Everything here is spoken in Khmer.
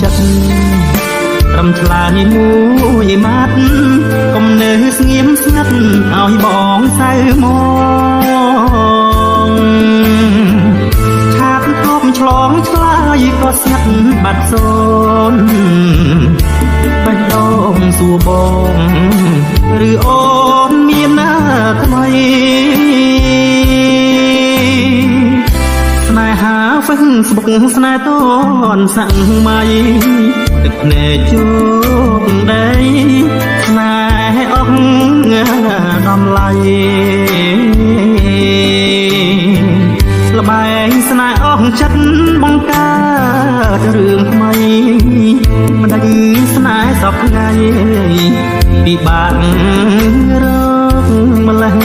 ចិត្តត្រឹមឆ្លើយមួយម៉ាត់កុំនៅស្ងៀមស្ងាត់ឲ្យបងសៅមកឆាតទប់ឆ្លងឆ្លើយក៏ស្ងាត់បាត់សូនបេះដូងសួរបងឬអូនមានណាថ្មីស្នេហាហ្វេសប៊ុកស្នេហ៍តនសាំងមៃទឹកភ្នែកជួបដីស្នេហ៍អងដំឡៃលបែងស្នេហ៍អស់ចិត្តបង្កើតរឿងថ្មីមិនដឹងស្នេហ៍សពថ្ងៃពិបាករកម្លេះ